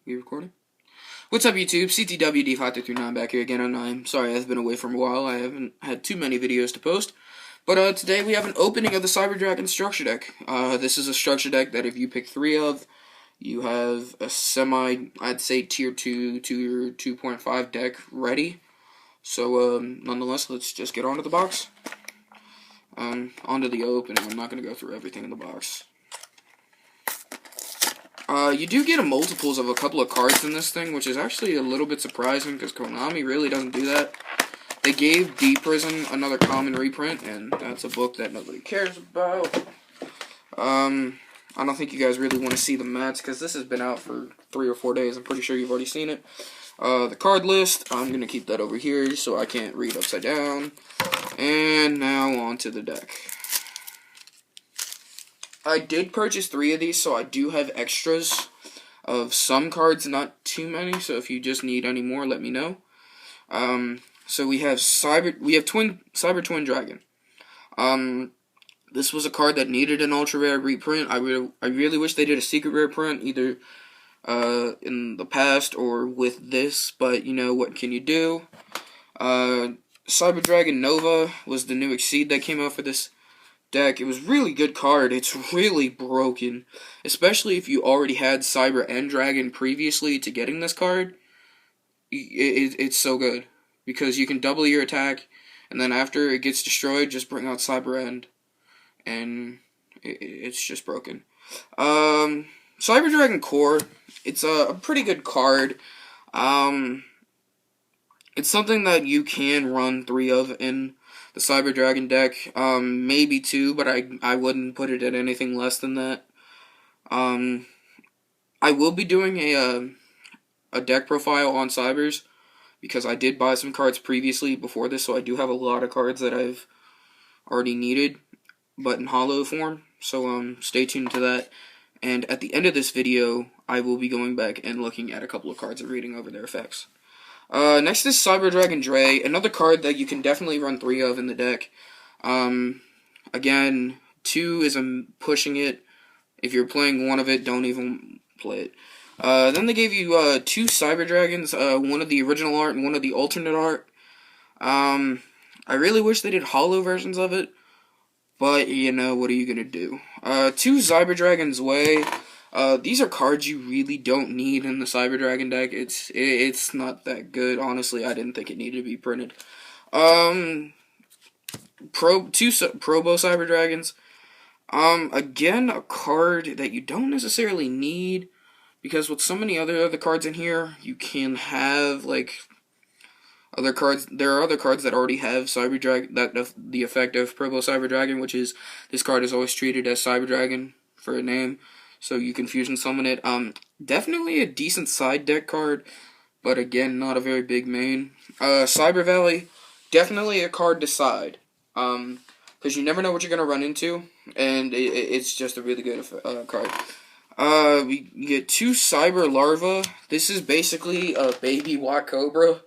We recording? What's up, YouTube? CTWD5339 back here again, and I'm sorry I've been away from a while. I haven't had too many videos to post. But today we have an opening of the Cyber Dragon structure deck. This is a structure deck that if you pick 3 of, you have a I'd say tier 2 to your 2.5 deck ready. So, nonetheless, let's just get onto the box. Onto the opening. I'm not going to go through everything in the box. You do get a multiples of a couple of cards in this thing, which is actually a little bit surprising, because Konami really doesn't do that. They gave Deep Prison another common reprint, and that's a book that nobody cares about. I don't think you guys really want to see the mats, because this has been out for 3 or 4 days. I'm pretty sure you've already seen it. The card list, I'm going to keep that over here, so I can't read upside down. And now on to the deck. I did purchase 3 of these, so I do have extras of some cards, not too many, so if you just need any more, let me know. So we have Cyber Twin Dragon. This was a card that needed an ultra rare reprint. I really wish they did a secret rare print, either in the past or with this, but you know, what can you do? Cyber Dragon Nova was the new Exceed that came out for this deck. It was a really good card. It's really broken, especially if you already had Cyber and Dragon previously to getting this card. It's so good, because you can double your attack, and then after it gets destroyed, just bring out Cyber End, and it's just broken. Cyber Dragon Core, it's a pretty good card. It's something that you can run 3 of in the Cyber Dragon deck, maybe 2, but I wouldn't put it at anything less than that. I will be doing a deck profile on Cybers, because I did buy some cards previously before this, so I do have a lot of cards that I've already needed, but in holo form, so stay tuned to that. And at the end of this video, I will be going back and looking at a couple of cards and reading over their effects. Next is Cyber Dragon Dre, another card that you can definitely run 3 of in the deck. Again, 2 is pushing it. If you're playing 1 of it, don't even play it. Then they gave you 2 Cyber Dragons, one of the original art and one of the alternate art. I really wish they did holo versions of it, but you know, what are you gonna do? 2 Cyber Dragons Way. These are cards you really don't need in the Cyber Dragon deck. It's not that good, honestly. I didn't think it needed to be printed. 2 Probo Cyber Dragons. Again, a card that you don't necessarily need, because with so many other cards in here, you can have like other cards. There are other cards that already have Cyber Dragon, the effect of Probo Cyber Dragon, which is this card is always treated as Cyber Dragon for a name. So you can fusion summon it. Definitely a decent side deck card, but again, not a very big main. Cyber Valley, definitely a card to side, because you never know what you're gonna run into, and it's just a really good card. We get 2 Cyber Larva. This is basically a baby Watt Cobra,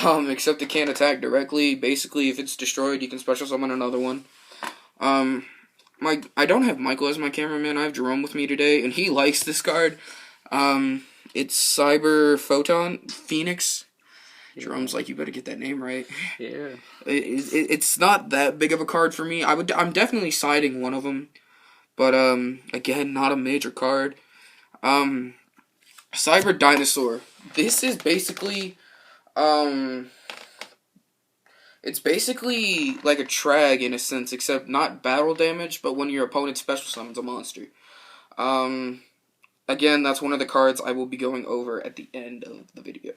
except it can't attack directly. Basically, if it's destroyed, you can special summon another one. I don't have Michael as my cameraman. I have Jerome with me today, and he likes this card. It's Cyber Photon Phoenix. Yeah. Jerome's like, you better get that name right. Yeah. It's not that big of a card for me. I'm definitely siding one of them, but again, not a major card. Cyber Dinosaur. This is basically it's basically like a Trag in a sense, except not battle damage, but when your opponent special summons a monster. Again, that's one of the cards I will be going over at the end of the video.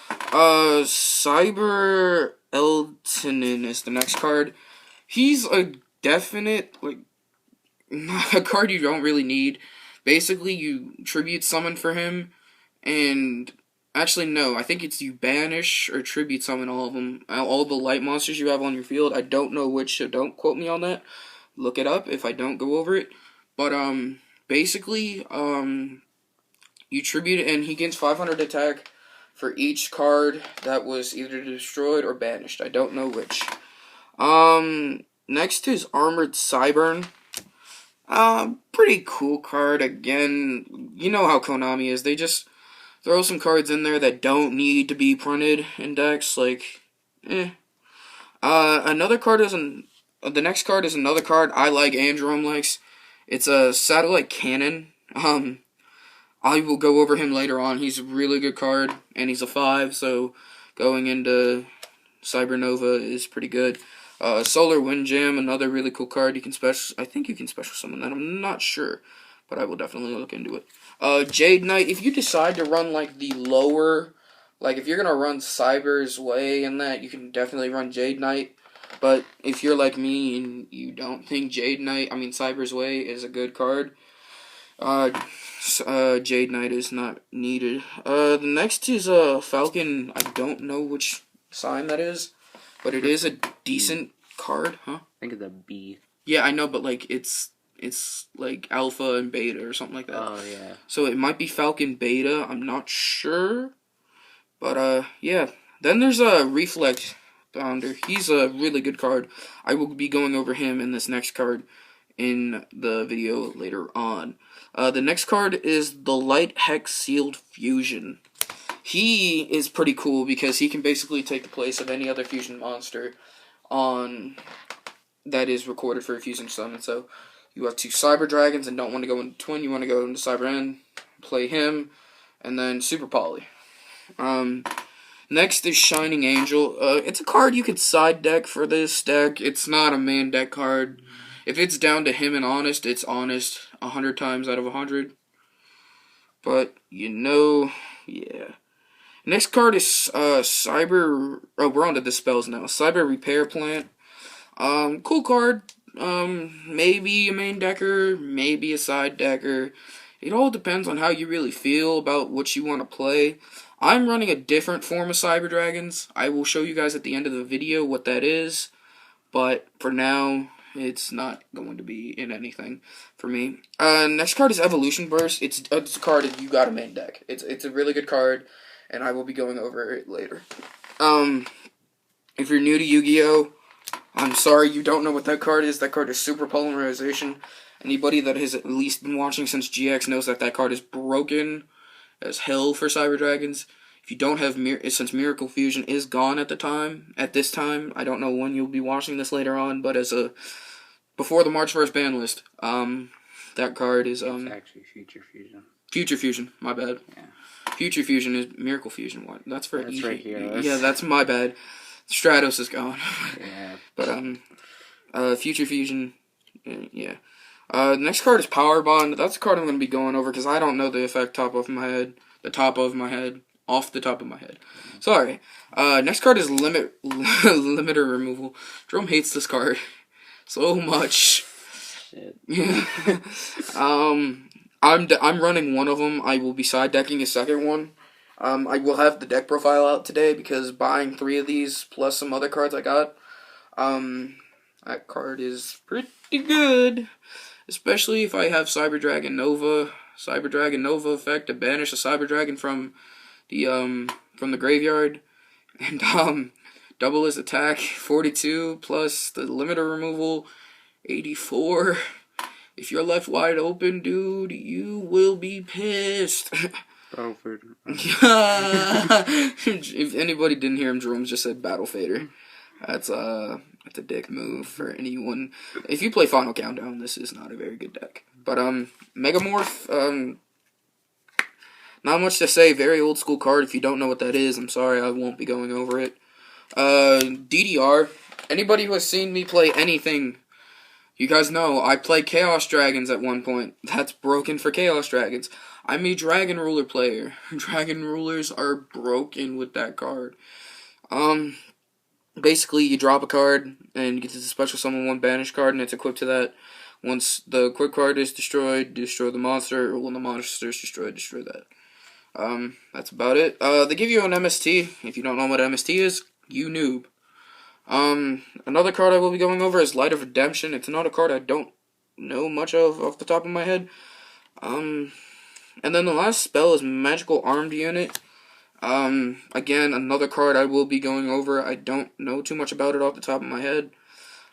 Cyber Eltonin is the next card. He's a definite, like, not a card you don't really need. Basically, you tribute summon for him, and actually, no, I think it's you banish or tribute summon all of them. All the light monsters you have on your field. I don't know which, so don't quote me on that. Look it up if I don't go over it. But, basically, you tribute it, and he gains 500 attack for each card that was either destroyed or banished. I don't know which. Next is Armored Cybern. Pretty cool card. Again, you know how Konami is. They just throw some cards in there that don't need to be printed in decks, like, eh. Another card is the next card is another card I like and Jerome likes. It's a Satellite Cannon. I will go over him later on. He's a really good card, and he's a 5, so going into Cybernova is pretty good. Solar Windjam, another really cool card. You can I think you can special summon that. I'm not sure, but I will definitely look into it. Jade Knight, if you decide to run, like, the lower, like, if you're going to run Cyber's Way and that, you can definitely run Jade Knight. But if you're like me and you don't think Cyber's Way is a good card, Jade Knight is not needed. The next is Falcon. I don't know which sign that is, but it is a decent card, huh? I think it's a B. Yeah, I know, but like it's like Alpha and Beta or something like that. Oh yeah. So it might be Falcon Beta. I'm not sure, but yeah. Then there's a Reflect Bounder. He's a really good card. I will be going over him in this next card in the video later on. The next card is the Light Hex Sealed Fusion. He is pretty cool because he can basically take the place of any other fusion monster that is recorded for a fusion summon. So you have 2 Cyber Dragons and don't want to go into Twin, you want to go into Cyber End, play him, and then Super Poly. Next is Shining Angel. It's a card you could side deck for this deck. It's not a main deck card. If it's down to him and Honest, it's Honest 100 times out of 100. But, yeah. Next card is Cyber... Oh, we're on to the spells now. Cyber Repair Plant. Cool card. Maybe a main decker, maybe a side decker. It all depends on how you really feel about what you want to play. I'm running a different form of Cyber Dragons. I will show you guys at the end of the video what that is. But for now, it's not going to be in anything for me. Next card is Evolution Burst. It's a card that you got to main deck. It's a really good card, and I will be going over it later. If you're new to Yu-Gi-Oh!, I'm sorry you don't know what that card is. That card is Super Polymerization. Anybody that has at least been watching since GX knows that card is broken as hell for Cyber Dragons. If you don't have since Miracle Fusion is gone at this time, I don't know when you'll be watching this later on, but before the March 1st ban list, that card is It's actually Future Fusion. Future Fusion, my bad. Yeah. Future Fusion is Miracle Fusion. What? That's for That's right here. Yeah, that's my bad. Stratos is gone. Yeah. But Future Fusion, yeah. Next card is Power Bond. That's a card I'm going to be going over because I don't know the effect off the top of my head. Sorry. Next card is Limiter Removal. Jerome hates this card so much. Shit. Yeah. I'm running one of them. I will be side decking a second one. I will have the deck profile out today because buying 3 of these plus some other cards I got. That card is pretty good. Especially if I have Cyber Dragon Nova effect to banish a Cyber Dragon from the graveyard, and double his attack 42 plus the limiter removal 84. If you're left wide open, dude, you will be pissed. Battlefield. If anybody didn't hear him, Jerome just said Battle Fader. That's a dick move for anyone. If you play Final Countdown, this is not a very good deck. But Megamorph, not much to say. Very old school card. If you don't know what that is, I'm sorry, I won't be going over it. DDR. Anybody who has seen me play anything, you guys know I played Chaos Dragons at one point. That's broken for Chaos Dragons. I'm a Dragon Ruler player. Dragon Rulers are broken with that card. Basically, you drop a card, and you get to special summon one banish card, and it's equipped to that. Once the equipped card is destroyed, destroy the monster, or when the monster is destroyed, destroy that. That's about it. They give you an MST. If you don't know what MST is, you noob. Another card I will be going over is Light of Redemption. It's not a card I don't know much of off the top of my head. And then the last spell is Magical Armed Unit. Again, another card I will be going over. I don't know too much about it off the top of my head.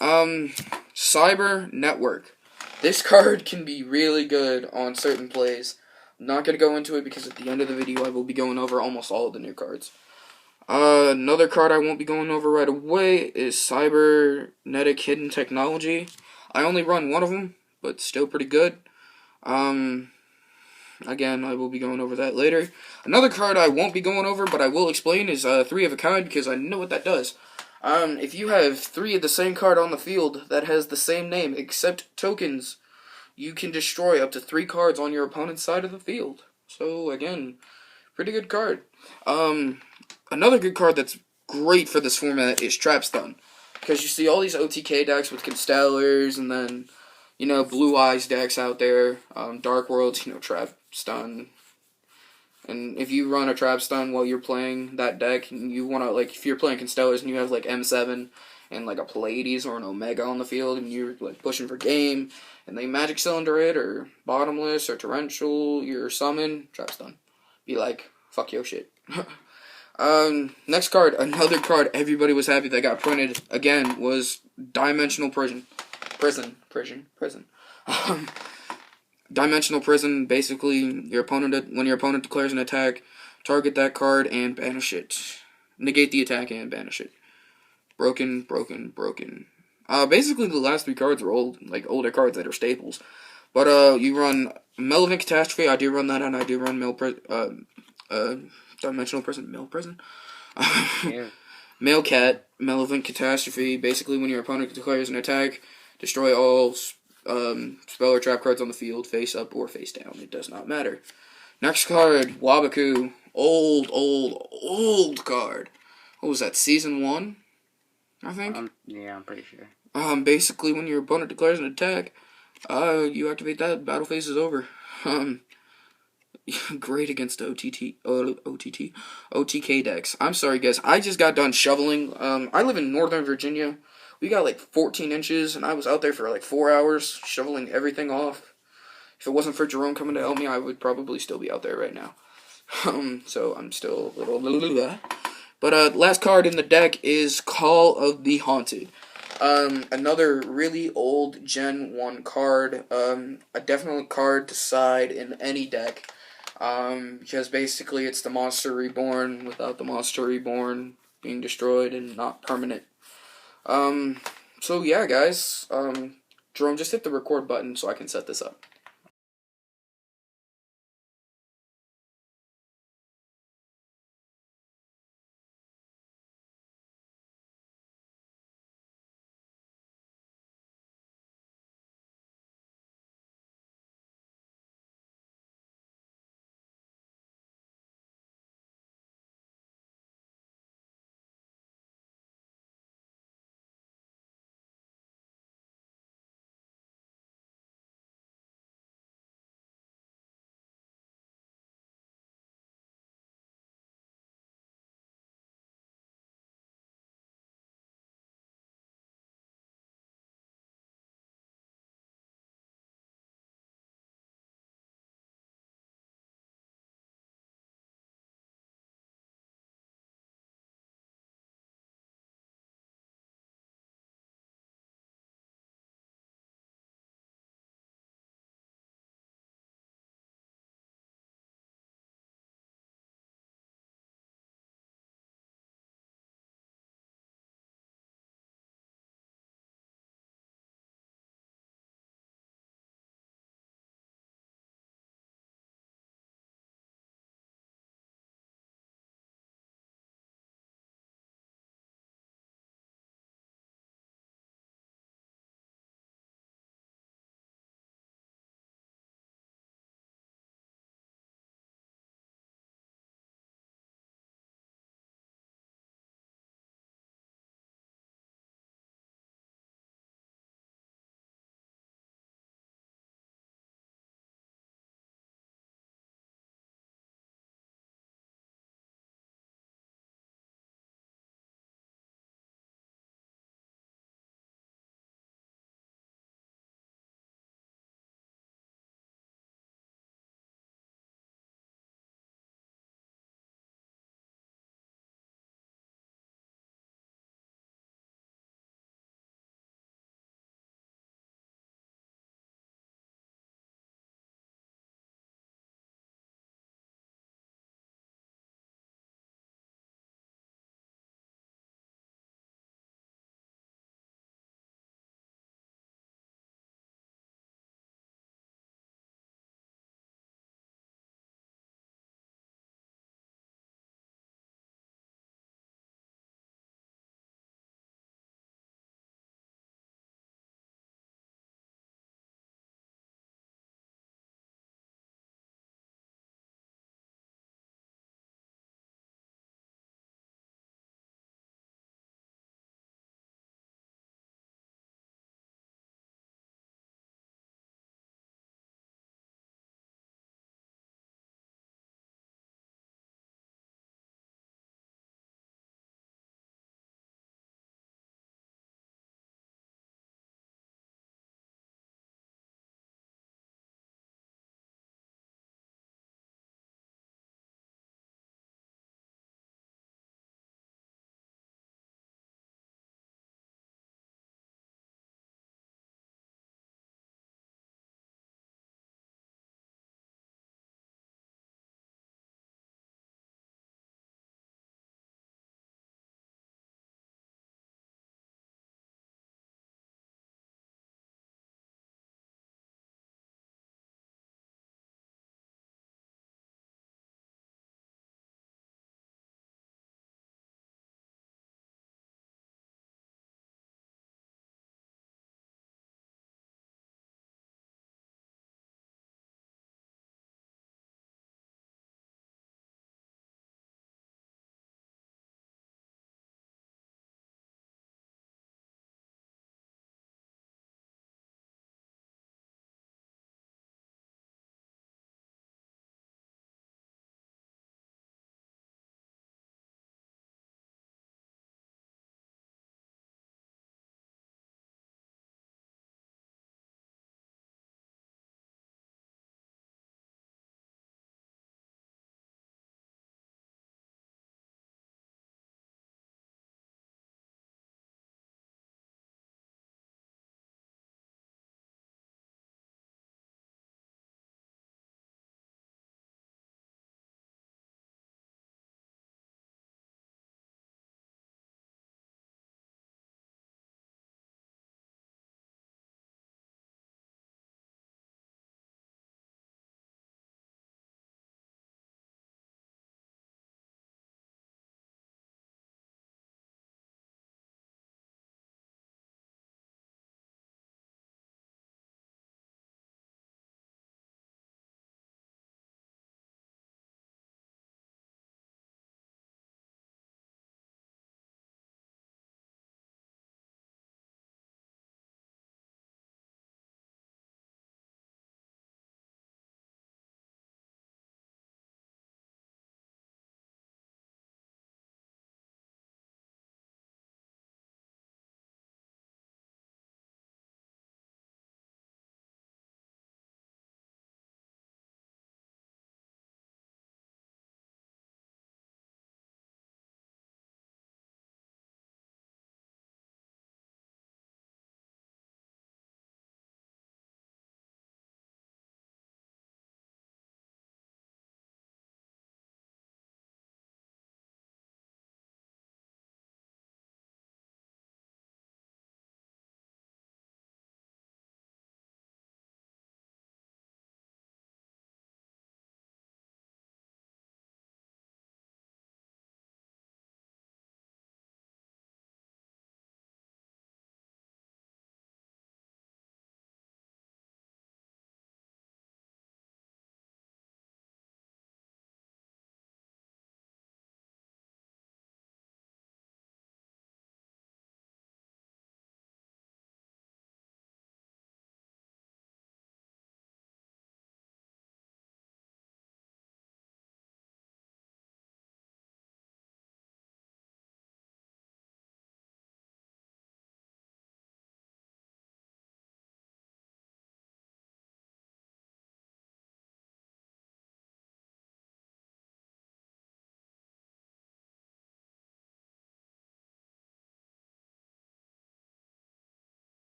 Cyber Network. This card can be really good on certain plays. not going to go into it because at the end of the video I will be going over almost all of the new cards. Another card I won't be going over right away is Cybernetic Hidden Technology. I only run one of them, but still pretty good. Again, I will be going over that later. Another card I won't be going over, but I will explain, is 3 of a kind, because I know what that does. If you have 3 of the same card on the field that has the same name, except tokens, you can destroy up to 3 cards on your opponent's side of the field. So, again, pretty good card. Another good card that's great for this format is Trap Stun. Because you see all these OTK decks with Constellars, and then, you know, Blue Eyes decks out there, Dark Worlds, you know, Trap Stun. And if you run a Trap Stun while you're playing that deck, and you want to, like, if you're playing Constellars and you have, like, M7 and, like, a Pleiades or an Omega on the field, and you're, like, pushing for game, and they Magic Cylinder it, or Bottomless, or Torrential, your Summon, Trap Stun. Be like, fuck your shit. Next card, another card everybody was happy that got printed, again, was Dimensional Prison. Dimensional Prison, basically, when your opponent declares an attack, target that card and banish it. Negate the attack and banish it. Broken. Basically, the last 3 cards are older cards that are staples. But, you run Malevolent Catastrophe, I do run that, and I do run Dimensional Prison? Yeah. Male Cat, Malevolent Catastrophe, basically when your opponent declares an attack, destroy all spell or trap cards on the field, face up or face down. It does not matter. Next card, Waboku. Old card. What was that, Season 1? I think? Yeah, I'm pretty sure. Basically when your opponent declares an attack, you activate that, battle phase is over. Great against OTK decks. I'm sorry, guys. I just got done shoveling. I live in Northern Virginia. We got like 14 inches, and I was out there for like 4 hours shoveling everything off. If it wasn't for Jerome coming to help me, I would probably still be out there right now. So I'm still a little. But last card in the deck is Call of the Haunted. Another really old Gen 1 card. A definite card to side in any deck. Because basically it's the Monster Reborn without the Monster Reborn being destroyed and not permanent. So yeah, guys. Jerome, just hit the record button so I can set this up.